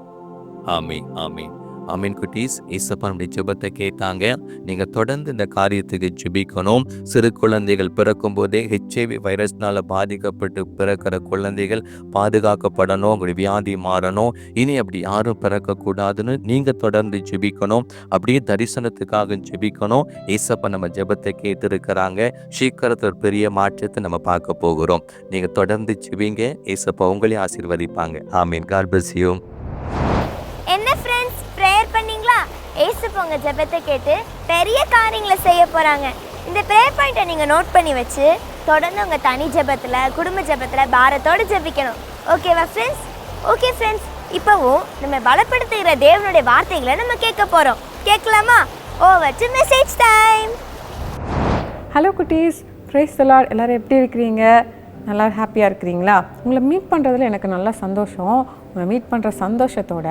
ஆமென். ஆமென். ஆமீன். குட்டீஸ், ஏசப்பா நம்முடைய ஜெபத்தை கேட்டாங்க. நீங்கள் தொடர்ந்து இந்த காரியத்துக்கு ஜெபிக்கணும். சிறு குழந்தைகள் பிறக்கும் போதே HIV வைரஸ்னால் பாதிக்கப்பட்டு பிறக்கிற குழந்தைகள் பாதுகாக்கப்படணும். உங்களுடைய வியாதி மாறணும். இனி அப்படி யாரும் பிறக்கக்கூடாதுன்னு நீங்கள் தொடர்ந்து ஜெபிக்கணும். அப்படியே தரிசனத்துக்காக ஜெபிக்கணும். ஏசப்பா நம்ம ஜெபத்தை கேட்டிருக்கிறாங்க. சீக்கிரத்தில் ஒரு பெரிய மாற்றத்தை நம்ம பார்க்க போகிறோம். நீங்கள் தொடர்ந்து ஜெபிங்க. ஏசப்பா உங்களையும் ஆசீர்வதிப்பாங்க. ஆமீன். God bless you. என்ன ஃப்ரெண்ட்ஸ், ப்ரேயர் பண்ணீங்களா? ஏசப்பா உங்கள் ஜெபத்தை கேட்டு பெரிய காரியங்களை செய்ய போகிறாங்க. இந்த ப்ரேயர் பாயிண்ட்டை நீங்கள் நோட் பண்ணி வச்சு தொடர்ந்து உங்கள் தனி ஜெபத்தில் குடும்ப ஜெபத்தில் பாரத்தோடு ஜெபிக்கணும். ஓகேவா ஃப்ரெண்ட்ஸ்? ஓகே ஃப்ரெண்ட்ஸ், இப்போவும் நம்ம பலப்படுத்துகிற தேவனுடைய வார்த்தைகளை நம்ம கேட்க போகிறோம். கேட்கலாமா? Over to message time. Hello குட்டீஸ், பிரைஸ் தி லார்ட். எல்லோரும் எப்படி இருக்கிறீங்க? நல்லா ஹாப்பியாக இருக்கிறீங்களா? உங்களை மீட் பண்ணுறதுல எனக்கு நல்லா சந்தோஷம். உங்களை மீட் பண்ணுற சந்தோஷத்தோட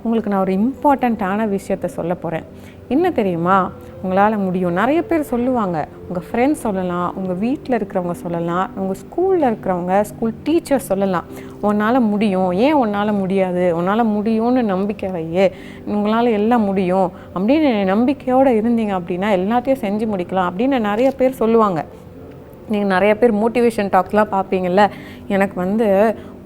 உங்களுக்கு நான் ஒரு இம்பார்ட்டண்ட்டான விஷயத்த சொல்ல போகிறேன். என்ன தெரியுமா? உங்களால் முடியும். நிறைய பேர் சொல்லுவாங்க, உங்கள் ஃப்ரெண்ட்ஸ் சொல்லலாம், உங்கள் வீட்டில் இருக்கிறவங்க சொல்லலாம், உங்கள் ஸ்கூலில் இருக்கிறவங்க, ஸ்கூல் டீச்சர்ஸ் சொல்லலாம், உன்னால் முடியும், ஏன் உன்னால் முடியாது, உன்னால் முடியும்னு நம்பிக்கை வையே, உங்களால் எல்லாம் முடியும் அப்படின்னு நம்பிக்கையோடு இருந்தீங்க அப்படின்னா எல்லாத்தையும் செஞ்சு முடிக்கலாம் அப்படின்னு நிறைய பேர் சொல்லுவாங்க. நீங்கள் நிறைய பேர் மோட்டிவேஷன் டாக்ஸ்லாம் பார்ப்பீங்கள்ல. எனக்கு வந்து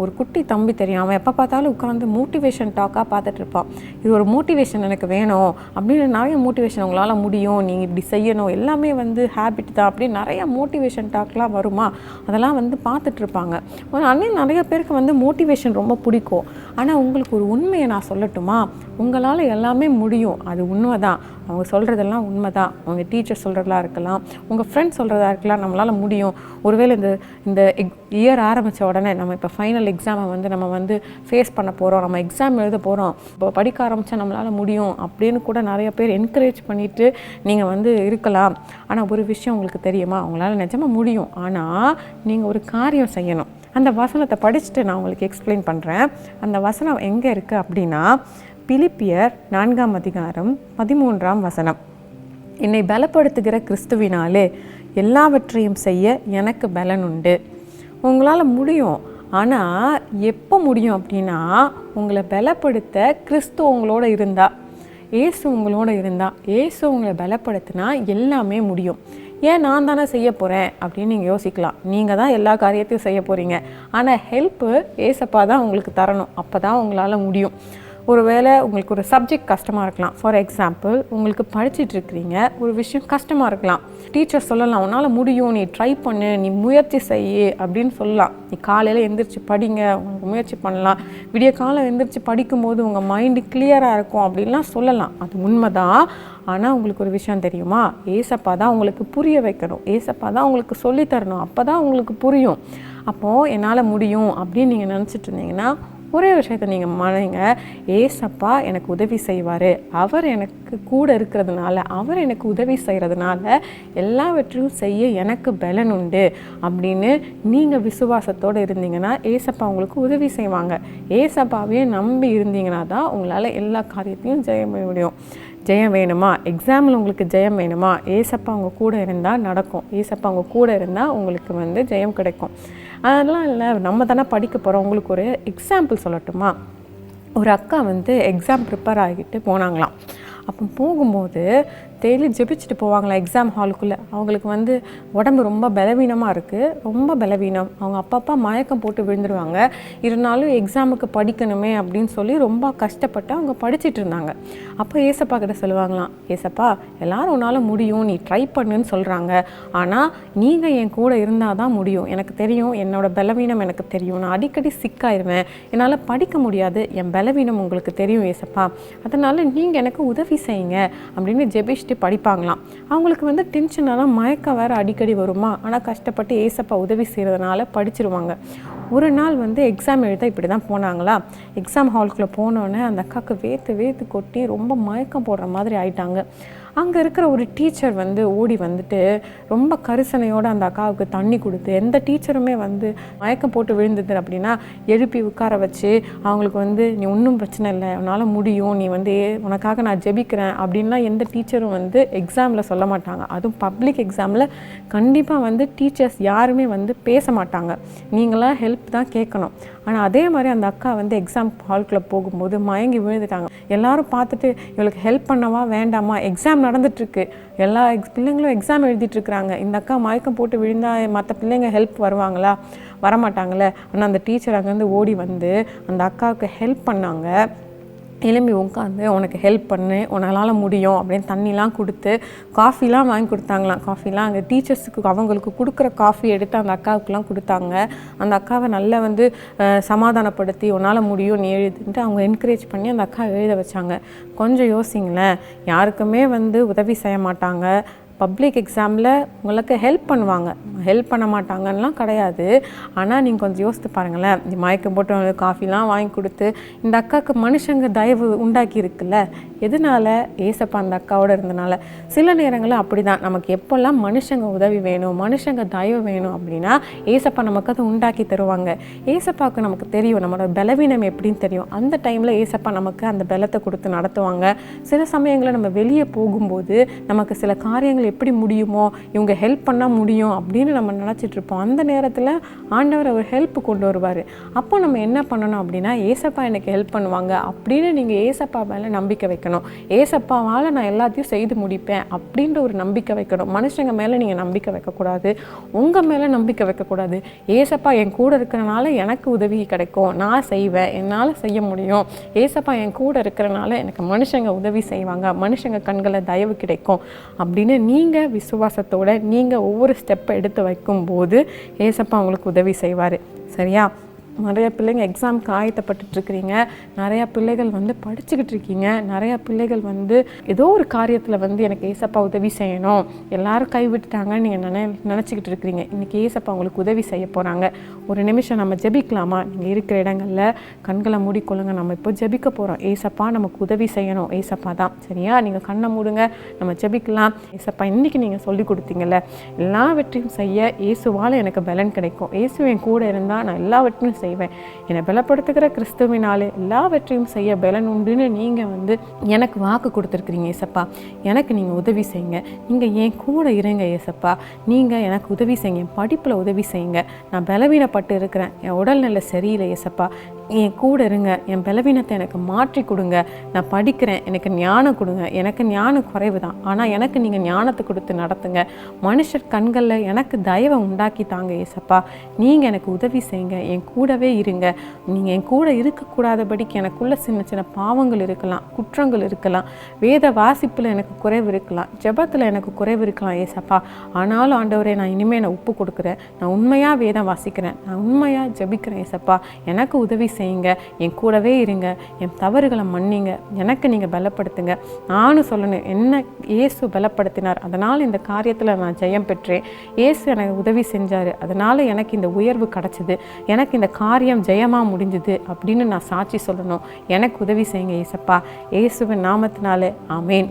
ஒரு குட்டி தம்பி தெரியும், அவன் எப்போ பார்த்தாலும் உட்காந்து மோட்டிவேஷன் டாக்காக பார்த்துட்ருப்பான். இது ஒரு மோட்டிவேஷன் எனக்கு வேணும் அப்படின்னு நிறைய மோட்டிவேஷன், உங்களால் முடியும், நீங்கள் இப்படி செய்யணும், எல்லாமே வந்து ஹேபிட் தான் அப்படின்னு நிறைய மோட்டிவேஷன் டாக்லாம் வருமா, அதெல்லாம் வந்து பார்த்துட்ருப்பாங்க. அன்னையும் நிறைய பேருக்கு வந்து மோட்டிவேஷன் ரொம்ப பிடிக்கும். ஆனால் உங்களுக்கு ஒரு உண்மையை நான் சொல்லட்டுமா? உங்களால் எல்லாமே முடியும், அது உண்மை தான். அவங்க சொல்கிறதெல்லாம் உண்மை தான். உங்கள் டீச்சர் சொல்கிறதா இருக்கலாம், உங்கள் ஃப்ரெண்ட்ஸ் சொல்கிறதா இருக்கலாம், நம்மளால் முடியும். ஒருவேளை இந்த இயர் ஆரம்பித்த உடனே நம்ம இப்போ ஃபைனல் எக்ஸாமை வந்து நம்ம வந்து ஃபேஸ் பண்ண போகிறோம், நம்ம எக்ஸாம் எழுத போகிறோம், இப்போ படிக்க ஆரம்பித்தா நம்மளால் முடியும் அப்படின்னு கூட நிறைய பேர் என்கரேஜ் பண்ணிவிட்டு நீங்கள் வந்து இருக்கலாம். ஆனால் ஒரு விஷயம் உங்களுக்கு தெரியுமா? உங்களால் நிஜமாக முடியும். ஆனால் நீங்கள் ஒரு காரியம் செய்யணும். அந்த வசனத்தை படிச்சுட்டு நான் உங்களுக்கு எக்ஸ்பிளைன் பண்ணுறேன். அந்த வசனம் எங்கே இருக்குது அப்படின்னா, பிலிப்பியர் 4:13 என்னை பலப்படுத்துகிற கிறிஸ்துவினாலே எல்லாவற்றையும் செய்ய எனக்கு பலன் உண்டு. உங்களால் முடியும். ஆனால் எப்போ முடியும் அப்படின்னா, உங்களை பலப்படுத்த கிறிஸ்து உங்களோட இருந்தா, ஏசு உங்களோட இருந்தா, ஏசு உங்களை பலப்படுத்தினா எல்லாமே முடியும். ஏன் நான் தானே செய்ய போகிறேன் அப்படின்னு நீங்கள் யோசிக்கலாம். நீங்கள் தான் எல்லா காரியத்தையும் செய்ய போகிறீங்க. ஆனால் ஹெல்ப்பு ஏசப்பா தான் உங்களுக்கு தரணும். அப்போ தான் உங்களால் முடியும். ஒருவேளை உங்களுக்கு ஒரு சப்ஜெக்ட் கஷ்டமாக இருக்கலாம். ஃபார் எக்ஸாம்பிள், உங்களுக்கு படிச்சுட்டு இருக்கிறீங்க, ஒரு விஷயம் கஷ்டமாக இருக்கலாம். டீச்சர் சொல்லலாம், உன்னால் முடியும், நீ ட்ரை பண்ணு, நீ முயற்சி செய்ய அப்படின்னு சொல்லலாம். நீ காலையில் எந்திரிச்சு படிங்க, உங்களுக்கு முயற்சி பண்ணலாம், விடிய காலம் எந்திரிச்சு படிக்கும்போது உங்கள் மைண்டு கிளியராக இருக்கும் அப்படின்லாம் சொல்லலாம். அது உண்மை தான். ஆனால் உங்களுக்கு ஒரு விஷயம் தெரியுமா? ஏசப்பா தான் உங்களுக்கு புரிய வைக்கணும், ஏசப்பா தான் உங்களுக்கு சொல்லித்தரணும். அப்போ தான் உங்களுக்கு புரியும். அப்போது என்னால் முடியும் அப்படின்னு நீங்கள் நினச்சிட்டு இருந்தீங்கன்னா ஒரே விஷயத்தை நீங்கள் மனைங்க, ஏசப்பா எனக்கு உதவி செய்வார், அவர் எனக்கு கூட இருக்கிறதுனால, அவர் எனக்கு உதவி செய்கிறதுனால எல்லாவற்றையும் செய்ய எனக்கு பலன் உண்டு அப்படின்னு நீங்கள் விசுவாசத்தோடு இருந்தீங்கன்னா ஏசப்பா உங்களுக்கு உதவி செய்வாங்க. ஏசப்பாவே நம்பி இருந்தீங்கன்னா தான் உங்களால் எல்லா காரியத்தையும் ஜெயம் முடியும். ஜெயம் வேணுமா? எக்ஸாமில் உங்களுக்கு ஜெயம் வேணுமா? ஏசப்பா அவங்க கூட இருந்தால் நடக்கும். ஏசப்பா அவங்க கூட இருந்தால் உங்களுக்கு வந்து ஜெயம் கிடைக்கும். அதெல்லாம் இல்லை, நம்ம தானே படிக்க போகிறோம். உங்களுக்கு ஒரு எக்ஸாம்பிள் சொல்லட்டுமா? ஒரு அக்கா வந்து எக்ஸாம் ப்ரிப்பேர் ஆகிட்டு போனாங்களாம். அப்போ போகும்போது டெய்லி ஜெபிச்சுட்டு போவாங்களா எக்ஸாம் ஹாலுக்குள்ளே. அவங்களுக்கு வந்து உடம்பு ரொம்ப பலவீனமாக இருக்குது, ரொம்ப பலவீனம். அவங்க அப்பப்போ மயக்கம் போட்டு விழுந்துருவாங்க. இருந்தாலும் எக்ஸாமுக்கு படிக்கணுமே அப்படின்னு சொல்லி ரொம்ப கஷ்டப்பட்டு அவங்க படிச்சுட்டு இருந்தாங்க. அப்போ ஏசப்பா கிட்ட சொல்லுவாங்களாம், ஏசப்பா எல்லாரும் உன்னால் முடியும், நீ ட்ரை பண்ணுன்னு சொல்கிறாங்க, ஆனால் நீங்கள் என் கூட இருந்தால் தான் முடியும். எனக்கு தெரியும், என்னோட பலவீனம் எனக்கு தெரியும், நான் அடிக்கடி சிக்காயிருவேன், என்னால் படிக்க முடியாது, என் பலவீனம் உங்களுக்கு தெரியும் ஏசப்பா, அதனால் நீங்கள் எனக்கு உதவி செய்யுங்க அப்படின்னு ஜெபிச்சுட்டு படிப்பாங்களாம். அவங்களுக்கு வந்து டென்ஷனாக மயக்கம் வேறு அடிக்கடி வருமா. ஆனால் கஷ்டப்பட்டு ஏசப்பா உதவி செய்கிறதுனால படிச்சிருவாங்க. ஒரு நாள் வந்து எக்ஸாம் எழுத இப்படி தான் போனாங்களா. எக்ஸாம் ஹாலுக்குள்ளே போனோன்னே அந்த அக்காவுக்கு வேர்த்து கொட்டி ரொம்ப மயக்கம் போடுற மாதிரி ஆயிட்டாங்க. அங்கே இருக்கிற ஒரு டீச்சர் வந்து ஓடி வந்துட்டு ரொம்ப கரிசனையோடு அந்த அக்காவுக்கு தண்ணி கொடுத்து, எந்த டீச்சருமே வந்து மயக்கம் போட்டு விழுந்தது அப்படின்னா எழுப்பி உட்கார வச்சு அவங்களுக்கு வந்து நீ ஒன்றும் பிரச்சனை இல்லை, உன்னால் முடியும், நீ வந்து உனக்காக நான் ஜெபிக்கிறேன் அப்படின்லாம் எந்த டீச்சரும் வந்து எக்ஸாமில் சொல்ல மாட்டாங்க. அதுவும் பப்ளிக் எக்ஸாமில் கண்டிப்பாக வந்து டீச்சர்ஸ் யாருமே வந்து பேச மாட்டாங்க. நீங்களாம் ஹெல்ப் தான் கேட்கணும். ஆனால் அதே மாதிரி அந்த அக்கா வந்து எக்ஸாம் ஹாலுக்குள்ளே போகும்போது மயங்கி விழுந்துட்டாங்க. எல்லாரும் பார்த்துட்டு இவளுக்கு ஹெல்ப் பண்ணவா வேண்டாமா, எக்ஸாம் நடந்துட்டுருக்கு, எல்லா பிள்ளைங்களும் எக்ஸாம் எழுதிட்டுருக்குறாங்க, இந்த அக்கா மயக்கம் போட்டு விழுந்தால் மற்ற பிள்ளைங்க ஹெல்ப் வருவாங்களா, வரமாட்டாங்களே. ஆனால் அந்த டீச்சர் அங்கேருந்து ஓடி வந்து அந்த அக்காவுக்கு ஹெல்ப் பண்ணாங்க. எழும்பி உட்காந்து உனக்கு ஹெல்ப் பண்ணு, உன்னால் முடியும் அப்படின்னு தண்ணிலாம் கொடுத்து காஃபிலாம் வாங்கி கொடுத்தாங்களாம். காஃபிலாம் அங்கே டீச்சர்ஸுக்கு அவங்களுக்கு கொடுக்குற காஃபி எடுத்து அந்த அக்காவுக்குலாம் கொடுத்தாங்க. அந்த அக்காவை நல்லா வந்து சமாதானப்படுத்தி உன்னால் முடியும் நீ எழுதுன்ட்டு அவங்க என்கரேஜ் பண்ணி அந்த அக்கா எழுத வச்சாங்க. கொஞ்சம் யோசிங்களேன், யாருக்குமே வந்து உதவி செய்ய மாட்டாங்க, பப்ளிக் எக்ஸாமில் உங்களுக்கு ஹெல்ப் பண்ணுவாங்க, ஹெல்ப் பண்ண மாட்டாங்கன்னெலாம் கிடையாது. ஆனால் நீங்கள் கொஞ்சம் யோசித்து பாருங்களேன், இந்த மயக்கம் போட்டு காஃபிலாம் வாங்கி கொடுத்து இந்த அக்காவுக்கு மனுஷங்க தயவு உண்டாக்கி இருக்குல்ல, எதனால? ஏசப்பா அந்த அக்காவோட இருந்தனால. சில நேரங்களில் அப்படி தான், நமக்கு எப்போல்லாம் மனுஷங்க உதவி வேணும், மனுஷங்க தயவு வேணும் அப்படின்னா ஏசப்பா நமக்கு அதை உண்டாக்கி தருவாங்க. ஏசப்பாவுக்கு நமக்கு தெரியும் நம்மளோட பலவீனம் எப்படின்னு தெரியும். அந்த டைமில் ஏசப்பா நமக்கு அந்த பலத்தை கொடுத்து நடத்துவாங்க. சில சமயங்களில் நம்ம வெளியே போகும்போது நமக்கு சில காரியங்கள் எப்படி முடியுமோ, இவங்க ஹெல்ப் பண்ணால் முடியும் அப்படின்னு நம்ம நினச்சிட்டு இருப்போம். அந்த நேரத்தில் ஆண்டவர் அவர் ஹெல்ப் கொண்டு வருவார். அப்போ நம்ம என்ன பண்ணணும் அப்படின்னா, ஏசப்பா எனக்கு ஹெல்ப் பண்ணுவாங்க அப்படின்னு நீங்கள் ஏசப்பா மேலே நம்பிக்கை வைக்கணும். ஏசப்பாவால் நான் எல்லாத்தையும் செய்து முடிப்பேன் அப்படின்ற ஒரு நம்பிக்கை வைக்கணும். மனுஷங்க மேலே நீங்கள் நம்பிக்கை வைக்கக்கூடாது, உங்கள் மேலே நம்பிக்கை வைக்கக்கூடாது. ஏசப்பா என் கூட இருக்கிறனால எனக்கு உதவி கிடைக்கும், நான் செய்வேன், என்னால் செய்ய முடியும். ஏசப்பா என் கூட இருக்கிறனால எனக்கு மனுஷங்க உதவி செய்வாங்க, மனுஷங்க கண்களில் தயவு கிடைக்கும் அப்படின்னு நீங்கள் விசுவாசத்தோடு நீங்கள் ஒவ்வொரு ஸ்டெப்பை எடுத்து வைக்கும்போது ஏசப்பா உங்களுக்கு உதவி செய்வார். சரியா? நிறையா பிள்ளைங்க எக்ஸாமுக்கு ஆயத்தப்பட்டுட்ருக்கிறீங்க, நிறையா பிள்ளைகள் படிச்சுக்கிட்டு இருக்கீங்க, நிறையா பிள்ளைகள் ஏதோ ஒரு காரியத்தில் எனக்கு ஏசப்பா உதவி செய்யணும், எல்லாரும் கைவிட்டுட்டாங்கன்னு நீங்கள் நினச்சிக்கிட்டு இருக்கிறீங்க. இன்றைக்கி ஏசப்பா உங்களுக்கு உதவி செய்ய போகிறாங்க. ஒரு நிமிஷம் நம்ம ஜெபிக்கலாமா? நீங்கள் இருக்கிற இடங்களில் கண்களை மூடிக்கொள்ளுங்க. நம்ம இப்போ ஜெபிக்க போகிறோம். ஏசப்பா நமக்கு உதவி செய்யணும், ஏசப்பா தான். சரியா? நீங்கள் கண்ணை மூடுங்க, நம்ம ஜெபிக்கலாம். ஏசப்பா இன்றைக்கி நீங்கள் சொல்லி கொடுத்தீங்கல்ல, எல்லாவற்றையும் செய்ய இயேசுவால் எனக்கு பலன் கிடைக்கும், இயேசு என் கூட இருந்தால் நான் எல்லாவற்றையும் செய்வேன், என்னை பலப்படுத்துகிற கிறிஸ்துவினாலே எல்லாவற்றையும் செய்ய பலன் உண்டுன்னு நீங்கள் எனக்கு வாக்கு கொடுத்துருக்குறீங்க. ஏசப்பா எனக்கு நீங்கள் உதவி செய்யுங்க, நீங்கள் என் கூட இருங்க. ஏசப்பா நீங்கள் எனக்கு உதவி செய்யுங்க, என் படிப்பில் உதவி செய்யுங்க. நான் பலவீனப்பட்டு இருக்கிறேன், என் உடல்நிலை சரியில்லை. ஏசப்பா என் கூட இருங்க, என் பலவீனத்தை எனக்கு மாற்றி கொடுங்க. நான் படிக்கிறேன், எனக்கு ஞானம் கொடுங்க. எனக்கு ஞானம் குறைவு தான், ஆனால் எனக்கு நீங்கள் ஞானத்தை கொடுத்து நடத்துங்க. மனுஷர் கண்களில் எனக்கு தயவை உண்டாக்கி தாங்க. ஏசப்பா நீங்கள் எனக்கு உதவி செய்யுங்க, என் கூடவே இருங்க. நீங்கள் என் கூட இருக்கக்கூடாதபடிக்கு எனக்குள்ள சின்ன சின்ன பாவங்கள் இருக்கலாம், குற்றங்கள் இருக்கலாம், வேத வாசிப்பில் எனக்கு குறைவு இருக்கலாம், ஜெபத்தில் எனக்கு குறைவு இருக்கலாம். ஏசப்பா ஆனாலும் ஆண்டவரே, நான் இனிமேல் நான் ஒப்பு கொடுக்குறேன், நான் உண்மையாக வேதம் வாசிக்கிறேன், நான் உண்மையாக ஜெபிக்கிறேன். ஏசப்பா எனக்கு உதவி செய்யுங்க, என் கூடவே இருங்க, என் தவறுகளை மன்னிங்க, எனக்கு நீங்கள் பலப்படுத்துங்க. நானும் சொல்லணும், என்ன இயேசு பலப்படுத்தினார், அதனால் இந்த காரியத்தில் நான் ஜெயம் பெற்றேன். இயேசு எனக்கு உதவி செஞ்சார், அதனால் எனக்கு இந்த உயர்வு கிடச்சிது, எனக்கு இந்த காரியம் ஜெயமாக முடிஞ்சுது அப்படின்னு நான் சாட்சி சொல்லணும். எனக்கு உதவி செய்யுங்க ஏசப்பா, இயேசுவின் நாமத்தினாலே ஆமேன்.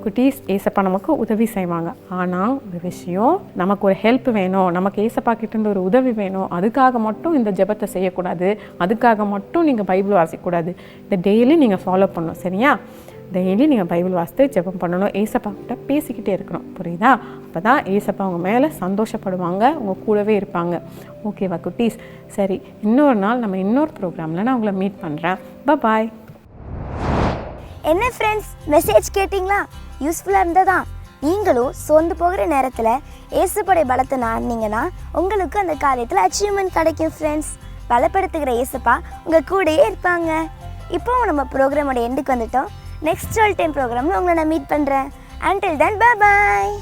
குட்டீஸ், ஏசப்பா நமக்கு உதவி செய்வாங்க. ஆனால் ஒரு விஷயம், நமக்கு ஒரு ஹெல்ப் வேணும், நமக்கு ஏசப்பா கிட்டேருந்து ஒரு உதவி வேணும். அதுக்காக மட்டும் இந்த ஜெபத்தை செய்யக்கூடாது, அதுக்காக மட்டும் நீங்கள் பைபிள் வாசிக்கக்கூடாது. இந்த டெய்லி நீங்கள் ஃபாலோ பண்ணணும். சரியா? டெய்லி நீங்கள் பைபிள் வாசித்து ஜெபம் பண்ணணும், ஏசப்பா கிட்ட பேசிக்கிட்டே இருக்கணும். புரியுதா? அப்போ தான் ஏசப்பா அவங்க மேலே சந்தோஷப்படுவாங்க, உங்கள் கூடவே இருப்பாங்க. ஓகேவா குட்டீஸ்? சரி, இன்னொரு நாள் நம்ம இன்னொரு ப்ரோக்ராமில் நான் உங்களை மீட் பண்ணுறேன். பாய். என்ன ஃப்ரெண்ட்ஸ், மெசேஜ் கேட்டிங்களா? யூஸ்ஃபுல்லாக இருந்ததா? நீங்களும் சோர்ந்து போகிற நேரத்தில் ஏசுப்படை பலத்தை நாடினீங்கன்னா உங்களுக்கு அந்த காரியத்தில் அச்சீவ்மெண்ட் கிடைக்கும் ஃப்ரெண்ட்ஸ். பலப்படுத்துகிற ஏசப்பா உங்கள் கூடயே இருப்பாங்க. இப்போவும் நம்ம ப்ரோக்ராமோட எண்டுக்கு வந்துட்டோம். நெக்ஸ்ட் ஜாலி டைம் ப்ரோக்ராமில் உங்களை நான் மீட் பண்ணுறேன். Until then bye.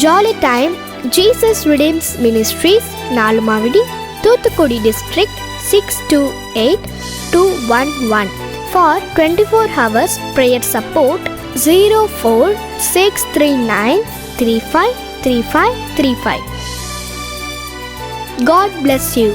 Jolly time Jesus redeems ministries, Nalumavadi, Thoothukudi district 628211. For 24 hours prayer support 04639353535. God bless you.